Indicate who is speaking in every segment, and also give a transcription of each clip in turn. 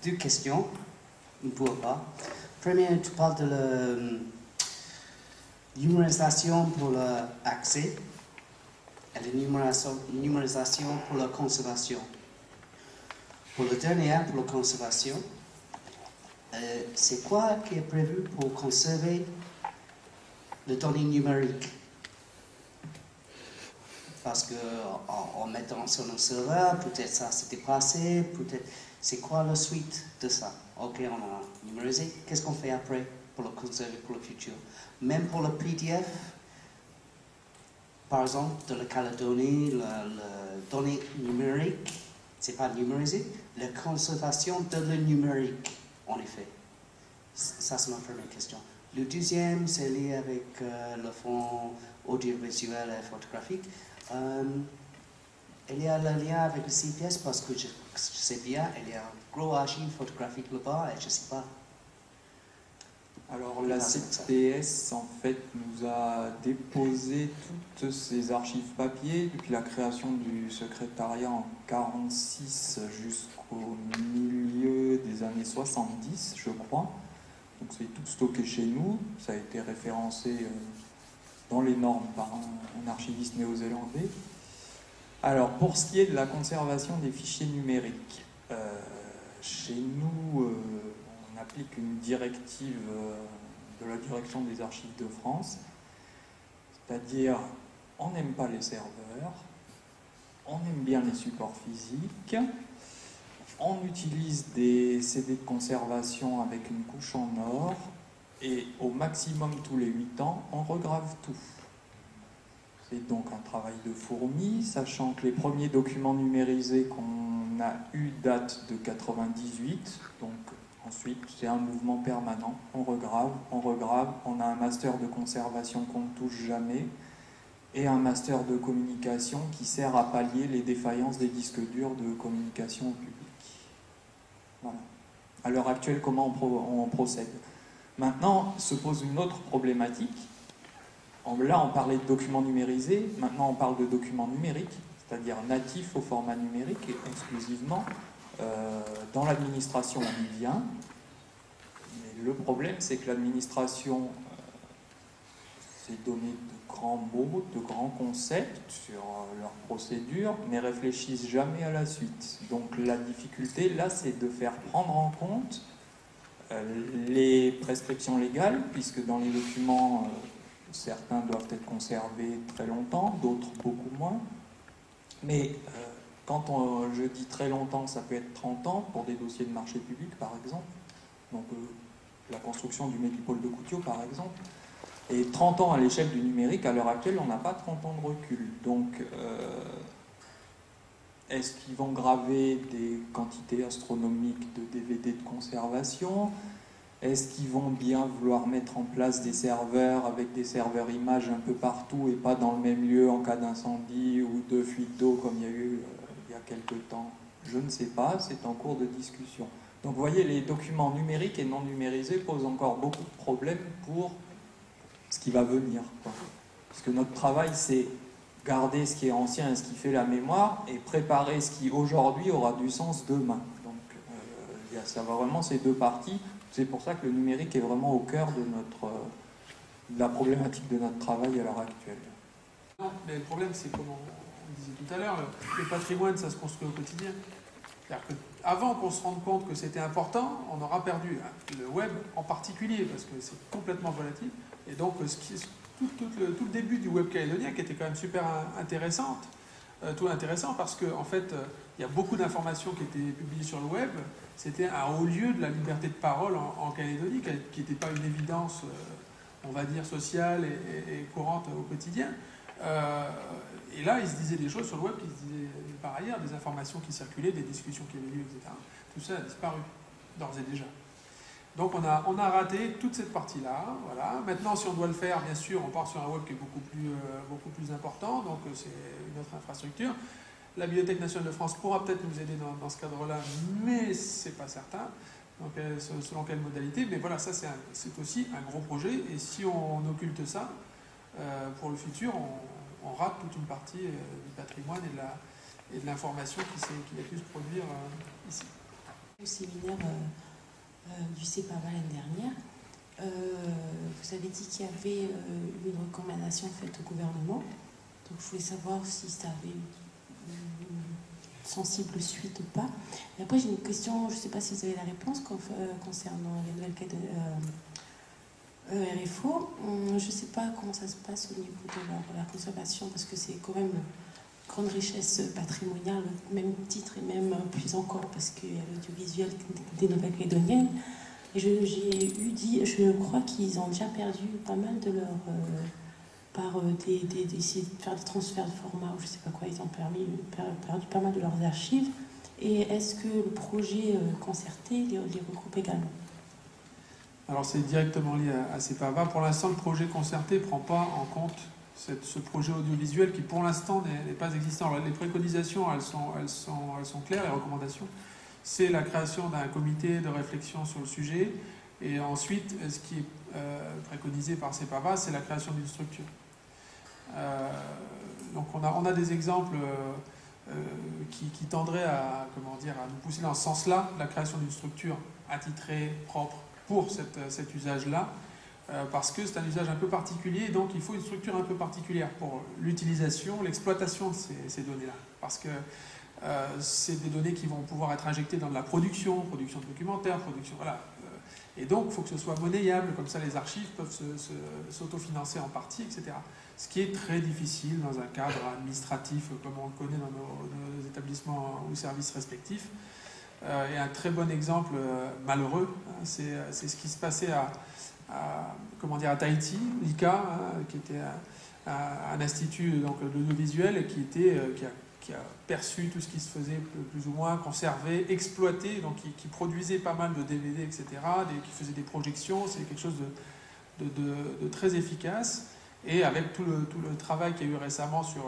Speaker 1: Deux questions, pour pas. Première, tu parles de la numérisation pour l'accès et la numérisation pour la conservation. Pour le dernier, pour la conservation, c'est quoi qui est prévu pour conserver les données numériques? Parce qu'en mettant sur un serveur, peut-être ça s'est dépassé, peut-être... C'est quoi la suite de ça? Ok, on a numérisé. Qu'est-ce qu'on fait après pour le conserver pour le futur? Même pour le PDF, par exemple, de la Calédonie, les données numériques, c'est pas numérisé, la conservation de le numérique, en effet. Ça, c'est ma première question. Le deuxième, c'est lié avec le fonds audiovisuel et photographique. Il y a le lien avec le CPS parce que je sais bien, il y a un gros archive photographique là-bas et je ne sais pas.
Speaker 2: Alors la CPS en fait nous a déposé toutes ces archives papier depuis la création du secrétariat en 1946 jusqu'au milieu des années 70 je crois. Donc c'est tout stocké chez nous, ça a été référencé dans les normes par un archiviste néo-zélandais. Alors, pour ce qui est de la conservation des fichiers numériques, chez nous, on applique une directive de la direction des archives de France, c'est-à-dire on n'aime pas les serveurs, on aime bien les supports physiques, on utilise des CD de conservation avec une couche en or, et au maximum tous les 8 ans, on regrave tout. C'est donc un travail de fourmi, sachant que les premiers documents numérisés qu'on a eu datent de 98, donc ensuite c'est un mouvement permanent, on regrave, on a un master de conservation qu'on ne touche jamais, et un master de communication qui sert à pallier les défaillances des disques durs de communication au public. Voilà. À l'heure actuelle, comment on procède? Maintenant, se pose une autre problématique. Là, on parlait de documents numérisés, maintenant on parle de documents numériques, c'est-à-dire natifs au format numérique et exclusivement dans l'administration on y vient. Mais le problème, c'est que l'administration s'est donné de grands mots, de grands concepts sur leurs procédures, mais réfléchissent jamais à la suite. Donc la difficulté, là, c'est de faire prendre en compte les prescriptions légales, puisque dans les documents... certains doivent être conservés très longtemps, d'autres beaucoup moins. Mais quand je dis très longtemps, ça peut être 30 ans pour des dossiers de marché public, par exemple. Donc la construction du Mégipôle de Koutio, par exemple. Et 30 ans à l'échelle du numérique, à l'heure actuelle, on n'a pas 30 ans de recul. Donc est-ce qu'ils vont graver des quantités astronomiques de DVD de conservation ? Est-ce qu'ils vont bien vouloir mettre en place des serveurs avec des serveurs images un peu partout et pas dans le même lieu en cas d'incendie ou de fuite d'eau comme il y a eu il y a quelque temps? Je ne sais pas, c'est en cours de discussion. Donc vous voyez, les documents numériques et non numérisés posent encore beaucoup de problèmes pour ce qui va venir, quoi. Parce que notre travail, c'est garder ce qui est ancien et ce qui fait la mémoire et préparer ce qui aujourd'hui aura du sens demain. Donc ça va vraiment ces deux parties. C'est pour ça que le numérique est vraiment au cœur de la problématique de notre travail à l'heure actuelle.
Speaker 3: Non, mais le problème, c'est comme on disait tout à l'heure, le patrimoine, ça se construit au quotidien. C'est-à-dire qu'avant qu'on se rende compte que c'était important, on aura perdu le web en particulier, parce que c'est complètement volatile. Et donc, tout le début du web calédonien, qui était quand même super intéressant, parce qu'en en fait, il y a beaucoup d'informations qui étaient publiées sur le web. C'était un haut lieu de la liberté de parole en Calédonie, qui n'était pas une évidence, on va dire, sociale et courante au quotidien. Et là, il se disait des choses sur le web qui se disaient par ailleurs, des informations qui circulaient, des discussions qui avaient lieu, etc. Tout ça a disparu, d'ores et déjà. Donc on a raté toute cette partie-là. Voilà. Maintenant, si on doit le faire, bien sûr, on part sur un web qui est beaucoup plus important, donc c'est une autre infrastructure. La Bibliothèque nationale de France pourra peut-être nous aider dans ce cadre-là, mais c'est pas certain. Donc, selon quelle modalité. Mais voilà, ça c'est aussi un gros projet. Et si on occulte ça, pour le futur, on rate toute une partie du patrimoine et de l'information qui a pu se produire ici.
Speaker 4: Au séminaire du CEPAVA l'année dernière, vous avez dit qu'il y avait une recommandation faite au gouvernement. Donc je voulais savoir si ça avait une sensible suite ou pas. Et après j'ai une question, je ne sais pas si vous avez la réponse concernant les nouvelles quêtes RFO. Je ne sais pas comment ça se passe au niveau de la conservation, parce que c'est quand même une grande richesse patrimoniale, même titre et même plus encore, parce qu'il y a l'audiovisuel des Nouvelles-Calédoniennes. Et je crois qu'ils ont déjà perdu pas mal de leur... par d'essayer de faire des transferts de format, ou je ne sais pas quoi, ils ont perdu pas mal de leurs archives. Et est-ce que le projet concerté les regroupe également?
Speaker 3: Alors c'est directement lié à CEPAVA. Pour l'instant, le projet concerté ne prend pas en compte ce projet audiovisuel qui pour l'instant n'est pas existant. Alors, les préconisations, elles sont claires, les recommandations. C'est la création d'un comité de réflexion sur le sujet. Et ensuite, ce qui est préconisé par CEPAVA, c'est la création d'une structure. Donc on a des exemples qui tendraient à nous pousser dans ce sens-là, la création d'une structure attitrée, propre, pour cet usage-là, parce que c'est un usage un peu particulier, donc il faut une structure un peu particulière pour l'utilisation, l'exploitation de ces données-là. Parce que c'est des données qui vont pouvoir être injectées dans de la production de documentaires, voilà. Et donc, il faut que ce soit monnayable, comme ça les archives peuvent s'autofinancer en partie, etc. Ce qui est très difficile dans un cadre administratif, comme on le connaît dans nos établissements ou services respectifs. Et un très bon exemple malheureux, c'est ce qui se passait à Tahiti, l'ICA, qui était un institut de l'audiovisuel et qui a perçu tout ce qui se faisait plus ou moins, conservé, exploité, donc qui produisait pas mal de DVD, etc., qui faisait des projections. C'est quelque chose de très efficace. Et avec tout le travail qu'il y a eu récemment sur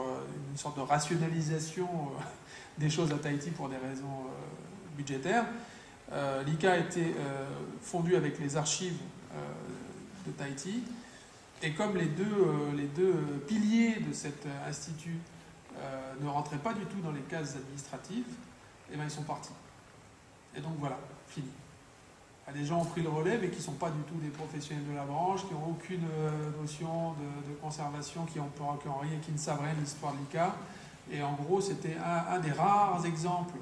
Speaker 3: une sorte de rationalisation des choses à Tahiti pour des raisons budgétaires, l'ICA a été fondu avec les archives de Tahiti. Et comme les deux piliers de cet institut ne rentraient pas du tout dans les cases administratives, et bien ils sont partis. Et donc voilà, fini. Des gens ont pris le relais, mais qui ne sont pas du tout des professionnels de la branche, qui n'ont aucune notion de conservation, qui ne savent rien de l'histoire de l'ICA. Et en gros, c'était un des rares exemples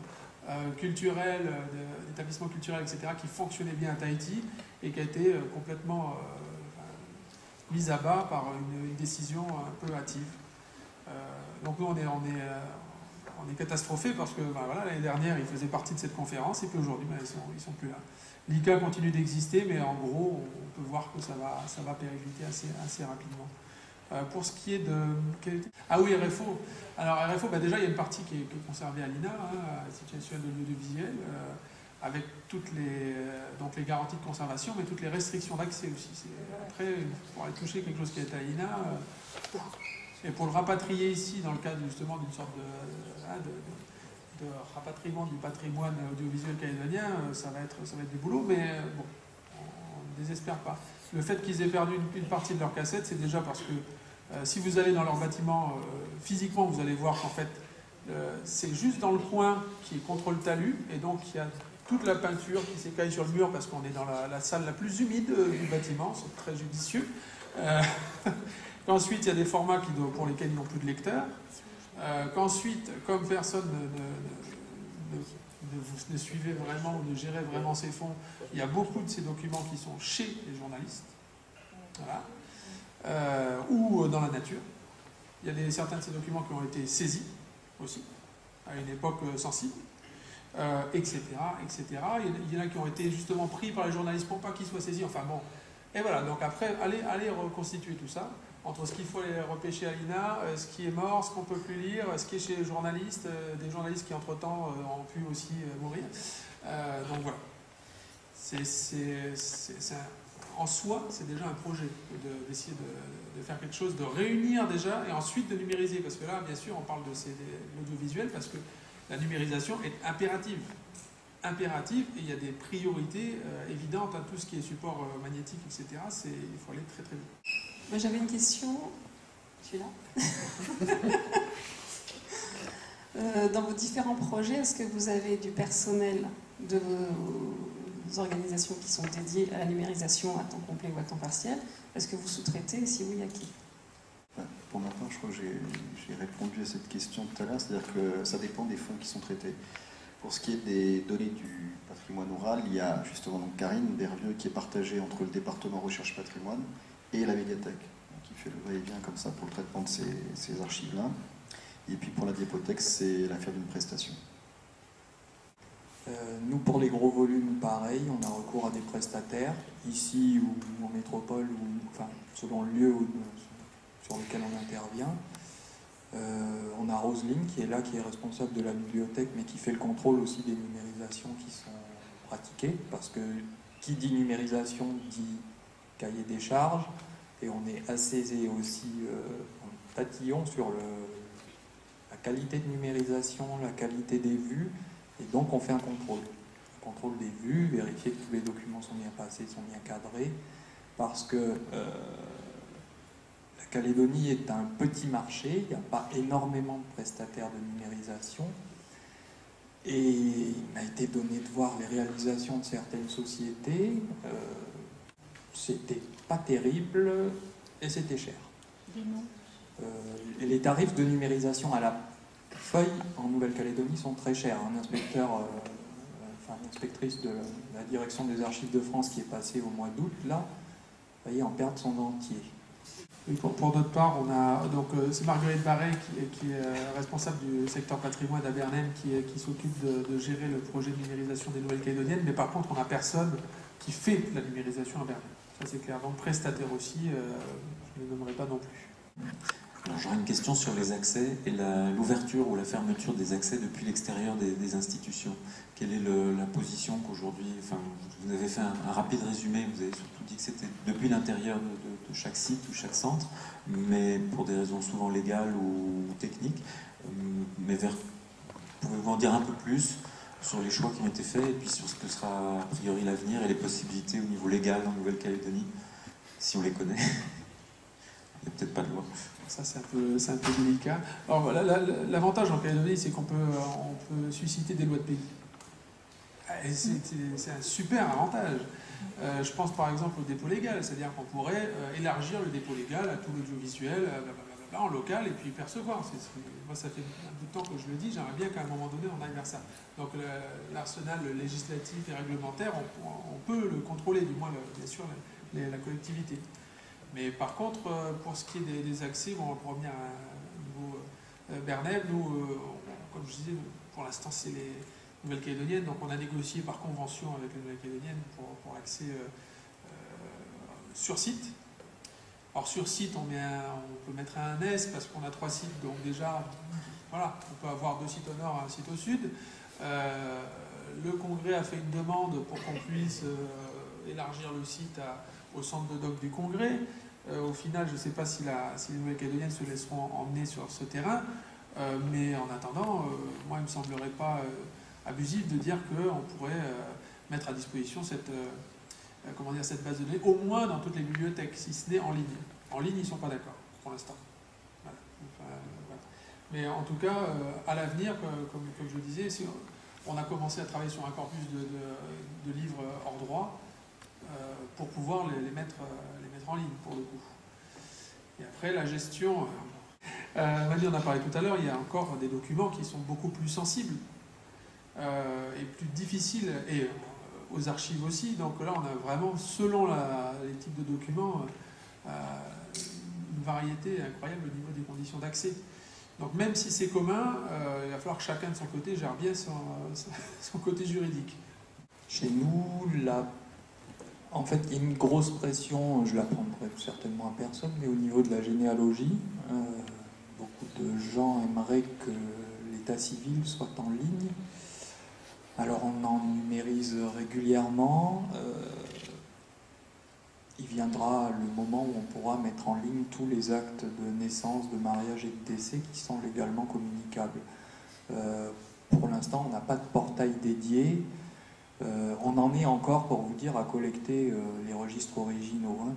Speaker 3: culturels, d'établissements culturels, etc., qui fonctionnaient bien à Tahiti et qui a été complètement mis à bas par une décision un peu hâtive. Donc nous, on est catastrophés parce que voilà, l'année dernière, ils faisaient partie de cette conférence et puis aujourd'hui, ils sont plus là. L'ICA continue d'exister, mais en gros, on peut voir que ça va péricliter assez rapidement. Pour ce qui est de... Ah oui, RFO. Alors RFO, déjà, il y a une partie qui est conservée à l'INA, à l'Institut national de l'audiovisuel, avec toutes les garanties de conservation, mais toutes les restrictions d'accès aussi. Après, pour aller toucher quelque chose qui est à l'INA... Et pour le rapatrier ici, dans le cadre justement d'une sorte de rapatriement du patrimoine audiovisuel calédonien, ça va être du boulot, mais bon, on ne désespère pas. Le fait qu'ils aient perdu une partie de leur cassette, c'est déjà parce que si vous allez dans leur bâtiment, physiquement, vous allez voir qu'en fait, c'est juste dans le coin qui est contre le talus, et donc il y a toute la peinture qui s'écaille sur le mur parce qu'on est dans la salle la plus humide du bâtiment, c'est très judicieux. Qu'ensuite, il y a des formats pour lesquels ils n'ont plus de lecteur. Qu'ensuite, comme personne ne suivait vraiment ou ne gérait vraiment ces fonds, il y a beaucoup de ces documents qui sont chez les journalistes, voilà. Ou dans la nature. Il y a certains de ces documents qui ont été saisis aussi, à une époque sensible, etc., etc. Il y en a qui ont été justement pris par les journalistes pour pas qu'ils soient saisis. Enfin bon. Et voilà, donc après, allez reconstituer tout ça, entre ce qu'il faut aller repêcher à l'INA, ce qui est mort, ce qu'on ne peut plus lire, ce qui est chez les journalistes, des journalistes qui entre-temps ont pu aussi mourir. Donc voilà. En soi, c'est déjà un projet d'essayer de faire quelque chose, de réunir déjà et ensuite de numériser. Parce que là, bien sûr, on parle de l'audiovisuel parce que la numérisation est impérative. Et il y a des priorités évidentes à tout ce qui est support magnétique, etc. Il faut aller très très vite.
Speaker 4: Moi j'avais une question, je suis là.
Speaker 5: Dans vos différents projets, est-ce que vous avez du personnel de vos organisations qui sont dédiées à la numérisation à temps complet ou à temps partiel? Est-ce que vous sous-traitez? Et si oui, à qui?
Speaker 6: Pour ma part, je crois que j'ai répondu à cette question tout à l'heure, c'est-à-dire que ça dépend des fonds qui sont traités. Pour ce qui est des données du patrimoine oral, il y a justement donc Karine Bervieux qui est partagée entre le département recherche patrimoine et la médiathèque, qui fait le va-et-vient comme ça pour le traitement de ces archives-là. Et puis pour la Diapothèque, c'est l'affaire d'une prestation.
Speaker 2: Nous, pour les gros volumes, pareil, on a recours à des prestataires, ici ou en métropole, enfin, selon le lieu sur lequel on intervient. On a Roselyne qui est là, qui est responsable de la bibliothèque, mais qui fait le contrôle aussi des numérisations qui sont pratiquées, parce que qui dit numérisation dit cahier des charges, et on est assez aussi tatillon sur la qualité de numérisation, la qualité des vues, et donc on fait un contrôle des vues, vérifier que tous les documents sont bien passés, sont bien cadrés, parce que la Calédonie est un petit marché, il n'y a pas énormément de prestataires de numérisation, et il m'a été donné de voir les réalisations de certaines sociétés, c'était pas terrible et c'était cher. Les tarifs de numérisation à la feuille en Nouvelle-Calédonie sont très chers. Un inspecteur, une inspectrice de la direction des archives de France qui est passée au mois d'août, là, vous voyez, en perdre son dentier.
Speaker 3: Et pour notre part, on a donc c'est Marguerite Barret qui est responsable du secteur patrimoine à Bernheim qui s'occupe de gérer le projet de numérisation des Nouvelles-Calédoniennes, mais par contre on n'a personne qui fait la numérisation à Bernheim. Ça c'est clair. Donc prestataire aussi, je ne le nommerai pas non plus.
Speaker 7: Alors j'aurais une question sur les accès et l'ouverture ou la fermeture des accès depuis l'extérieur des institutions. Quelle est la position qu'aujourd'hui, enfin, vous avez fait un rapide résumé, vous avez surtout dit que c'était depuis l'intérieur de chaque site ou chaque centre, mais pour des raisons souvent légales ou techniques. Mais pouvez-vous en dire un peu plus sur les choix qui ont été faits et puis sur ce que sera a priori l'avenir et les possibilités au niveau légal en Nouvelle-Calédonie, si on les connaît? Il n'y a peut-être pas de loi.
Speaker 3: Ça, c'est un peu délicat. Alors, voilà, l'avantage en Calédonie, c'est qu'on peut susciter des lois de pays. C'est un super avantage. Je pense par exemple au dépôt légal, c'est-à-dire qu'on pourrait élargir le dépôt légal à tout l'audiovisuel, en local, et puis percevoir. Moi, ça fait un bout de temps que je le dis, j'aimerais bien qu'à un moment donné, on aille vers ça. Donc l'arsenal législatif et réglementaire, on peut le contrôler, du moins, bien sûr, la collectivité. Mais par contre, pour ce qui est des accès, on va revenir à niveau Bernheim, nous, comme je disais, pour l'instant, c'est les Nouvelles-Calédoniennes, donc on a négocié par convention avec les Nouvelles-Calédoniennes pour l'accès sur site. Alors sur site, on peut mettre un S parce qu'on a 3 sites, donc déjà, voilà, on peut avoir 2 sites au nord et un site au sud. Le Congrès a fait une demande pour qu'on puisse élargir le site au centre de doc du Congrès. Au final, je ne sais pas si les Nouvelles-Calédoniennes se laisseront emmener sur ce terrain, mais en attendant, moi, il ne me semblerait pas abusif de dire qu'on pourrait mettre à disposition cette base de données, au moins dans toutes les bibliothèques, si ce n'est en ligne. En ligne, ils ne sont pas d'accord, pour l'instant. Voilà. Enfin, voilà. Mais en tout cas, à l'avenir, comme je le disais, on a commencé à travailler sur un corpus de livres hors droit pour pouvoir les mettre en ligne, pour le coup. Et après, la gestion... Mali en a parlé tout à l'heure, il y a encore des documents qui sont beaucoup plus sensibles et plus difficiles, et aux archives aussi. Donc là, on a vraiment, selon les types de documents, une variété incroyable au niveau des conditions d'accès. Donc même si c'est commun, il va falloir que chacun de son côté gère bien son côté juridique.
Speaker 2: Chez nous, en fait, il y a une grosse pression, je la prendrai certainement à personne, mais au niveau de la généalogie, beaucoup de gens aimeraient que l'état civil soit en ligne. Alors on en numérise régulièrement. Il viendra le moment où on pourra mettre en ligne tous les actes de naissance, de mariage et de décès qui sont légalement communicables. Pour l'instant, on n'a pas de portail dédié. On en est encore, pour vous dire, à collecter les registres originaux.